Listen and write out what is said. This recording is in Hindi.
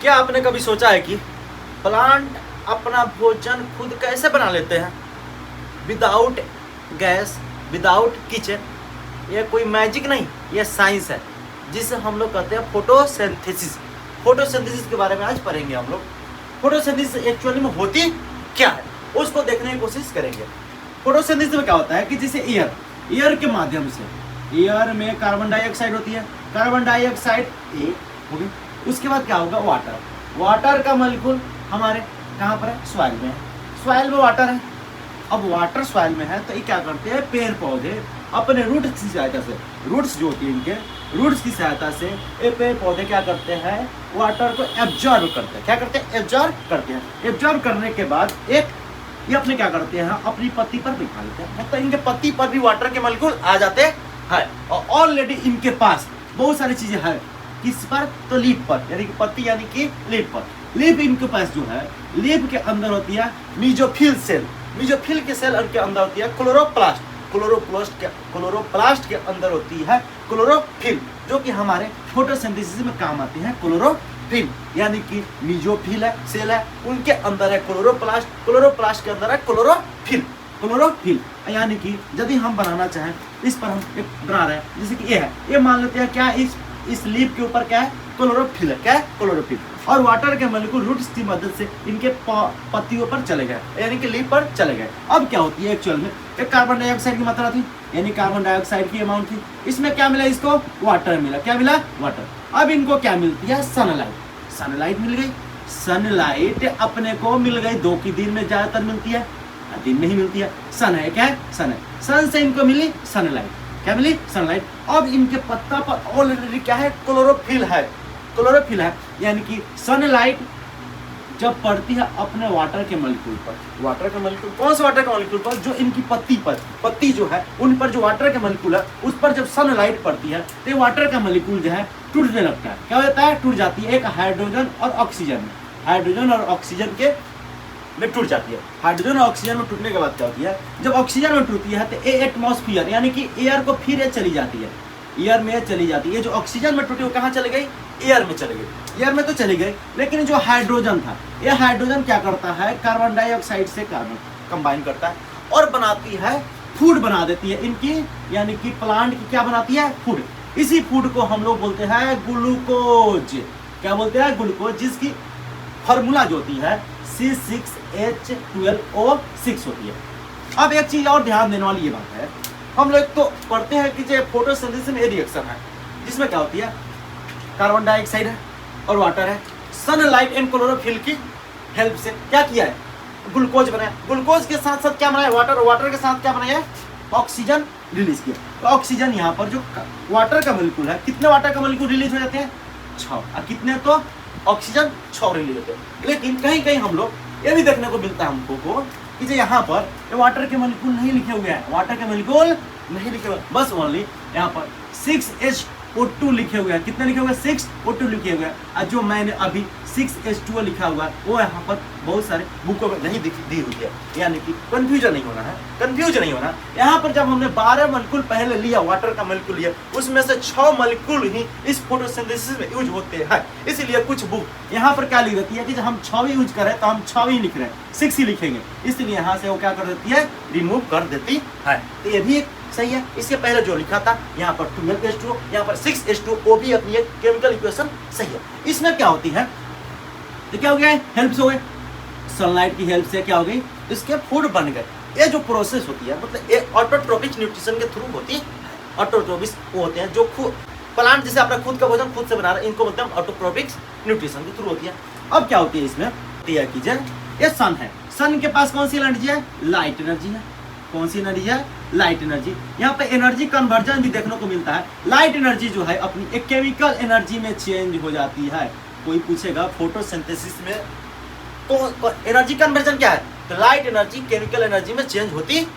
क्या आपने कभी सोचा है कि प्लांट अपना भोजन खुद कैसे बना लेते हैं विदाउट गैस, विदाउट किचन? ये कोई मैजिक नहीं, ये साइंस है जिसे हम लोग कहते हैं फोटोसिंथेसिस। फोटोसिंथेसिस के बारे में आज पढ़ेंगे हम लोग। फोटोसिंथेसिस एक्चुअली में होती क्या है उसको देखने की कोशिश करेंगे। फोटोसिंथेसिस में क्या होता है कि जैसे एयर के माध्यम से, एयर में कार्बन डाइऑक्साइड होती है, कार्बन डाइऑक्साइड ए होगी, उसके बाद क्या होगा वाटर, वाटर का मॉलिक्यूल हमारे कहाँ पर है, सॉइल में है, सॉइल में वाटर है। अब वाटर सॉइल में है तो ये क्या करते हैं, पेड़ पौधे अपने रूट्स की सहायता से, रूट्स जो होती है इनके रूट्स की सहायता से ये पेड़ पौधे क्या करते हैं, वाटर को एब्जॉर्ब करते हैं। क्या करते हैं, एब्जॉर्ब करते हैं। एब्जॉर्ब करने के बाद एक ये अपने क्या करते हैं, अपनी पत्ती पर बिठा लेते हैं, मतलब इनके पत्ती पर भी वाटर के मॉलिक्यूल आ जाते हैं। और ऑलरेडी इनके पास बहुत सारी चीजें हैं, किस पर, तो लीफ पर, यानी कि पत्ती यानी कि लीफ पर। लीफ इनके पास जो है, लीफ के अंदर होती है मीजोफिल सेल, मीजोफिल के सेल के अंदर होती है क्लोरोप्लास्ट, क्लोरोप्लास्ट के अंदर होती है क्लोरोफिल, जो कि हमारे फोटोसिंथेसिस में काम आती है। क्लोरोफिल यानी कि मीजोफिल है, सेल है, उनके अंदर है क्लोरोप्लास्ट, क्लोरोप्लास्ट के अंदर है क्लोरोफिल। क्लोरोफिल यानी कि यदि हम बनाना चाहें, इस पर हम एक बना रहे हैं, जैसे कि ये है, ये मान लेते हैं क्या, इस लीफ के ऊपर क्या है, क्लोरोफिल है, क्या है, क्लोरोफिल। और वाटर के मॉलिक्यूल रूट्स की मदद से इनके पत्तियों पर चले गए, यानी कि लीफ पर चले गए। अब क्या होती है एक्चुअल में, एक कार्बन डाइऑक्साइड की मात्रा थी, यानी कार्बन डाइऑक्साइड की अमाउंट थी, इसमें क्या मिला, इसको वाटर मिला। क्या मिला, वाटर। अब इनको क्या मिलती है, सनलाइट, सनलाइट मिल गई। सनलाइट अपने को मिल गई, दो की दिन में ज्यादातर मिलती है, दिन में ही मिलती है। सन है, क्या है, सन है, सन से इनको मिली सनलाइट। क्या मिली, सनलाइट। अब इनके पत्ता पर ऑलरेडी क्या है, क्लोरोफिल है, क्लोरोफिल है, यानी कि सनलाइट जब पड़ती है अपने वाटर के मॉलिक्यूल पर, वाटर का मॉलिक्यूल, कौन सा वाटर का मॉलिक्यूल पर, जो इनकी पत्ती पर, पत्ती जो है उन पर जो वाटर का मॉलिक्यूल है उस पर जब सनलाइट पड़ती है तो वाटर का मॉलिक्यूल जो है टूटने लगता है। क्या होता है, टूट जाती है, एक हाइड्रोजन और ऑक्सीजन में, हाइड्रोजन और ऑक्सीजन के में टूट जाती है। हाइड्रोजन और ऑक्सीजन में टूटने के बाद क्या होती है, जब ऑक्सीजन में टूटती है तो एटमॉस्फेयर यानी कि एयर को फिर ये चली जाती है, एयर में चली जाती है। जो ऑक्सीजन में टूटी वो कहाँ चली गई, एयर में चली गई, एयर में तो चली गई, लेकिन जो हाइड्रोजन था, ये हाइड्रोजन क्या करता है, कार्बन डाइऑक्साइड से कार्बन कंबाइन करता है और बनाती है फूड, बना देती है इनकी, यानी कि प्लांट की क्या बनाती है, फूड। इसी फूड को हम लोग बोलते हैं ग्लूकोज। क्या बोलते हैं, ग्लूकोज, जिसकी फॉर्मूला जो होती है C6H12O6 होती है। अब एक चीज और ध्यान देने वाली ये बात है, हम लोग तो पढ़ते हैं कि जो फोटोसिंथेसिस में रिएक्शन है जिसमें क्या होती है, कार्बन डाइऑक्साइड है और वाटर है, सनलाइट एंड क्लोरोफिल की हेल्प से क्या किया है, ग्लूकोज बनाया। ग्लूकोज के साथ साथ क्या बनाया, वाटर, वाटर के साथ क्या बनाया, ऑक्सीजन रिलीज किया। तो ऑक्सीजन यहाँ पर जो वाटर का मॉलिक्यूल है, कितने वाटर का मॉलिक्यूल रिलीज हो जाते हैं, 6, और कितने तो ऑक्सीजन 6 रिलीज होते हैं। लेकिन कहीं कहीं हम लोग ये भी देखने को मिलता है हमको को कि जो यहाँ पर वाटर के मॉलिक्यूल नहीं लिखे हुए हैं, वाटर के मॉलिक्यूल नहीं लिखे हुए, बस ओनली यहाँ पर 6H2O लिखे हुए हैं। कितने लिखे हुए हैं, 6O2 लिखे हुए हैं। और जो मैंने अभी 6H2O लिखा हुआ है वो यहाँ पर बहुत सारे बुकों में नहीं दी हुई है, यानी कि कंफ्यूजन नहीं होना है, कंफ्यूज नहीं होना। यहाँ पर जब हमने 12 मॉलिक्यूल पहले लिया, वाटर का मॉलिक्यूल लिया, उसमें से 6 मॉलिक्यूल ही इस फोटोसिंथेसिस में यूज होते हैं। इसीलिए कुछ बुक यहाँ पर क्या लिख देती है कि जब हम 6 यूज करें तो हम 6 ही लिख रहे हैं, 6 ही लिखेंगे, इसलिए यहाँ से वो क्या कर देती है, रिमूव कर देती है। तो ये भी एक सही है। इसके पहले जो लिखा था यहाँ पर 12H2O, यहाँ पर 6H2O, वो भी अपनी एक केमिकल इक्वेशन सही है। इसमें क्या होती है, तो क्या हो गया, हेल्प से हो गए, सनलाइट की हेल्प से क्या हो गई, इसके फूड बन गए। ये जो प्रोसेस होती है, मतलब ये ऑटोट्रोपिक न्यूट्रिशन के थ्रू होती है। ऑटोट्रोपिक वो होते हैं जो खुद प्लांट जैसे अपना खुद का भोजन खुद से बना रहे हैं, इनको बोलते हैं ऑटोट्रोपिक न्यूट्रिशन के थ्रू होती है। अब क्या होती है इसमें, ये सन है, सन के पास कौन सी एनर्जी है, लाइट एनर्जी है। कौन सी एनर्जी है, लाइट एनर्जी। यहाँ पे एनर्जी कन्वर्जन भी देखने को मिलता है। लाइट एनर्जी जो है अपनी एक केमिकल एनर्जी में चेंज हो जाती है। कोई पूछेगा फोटोसिंथेसिस में तो एनर्जी कन्वर्जन क्या है, तो लाइट एनर्जी केमिकल एनर्जी में चेंज होती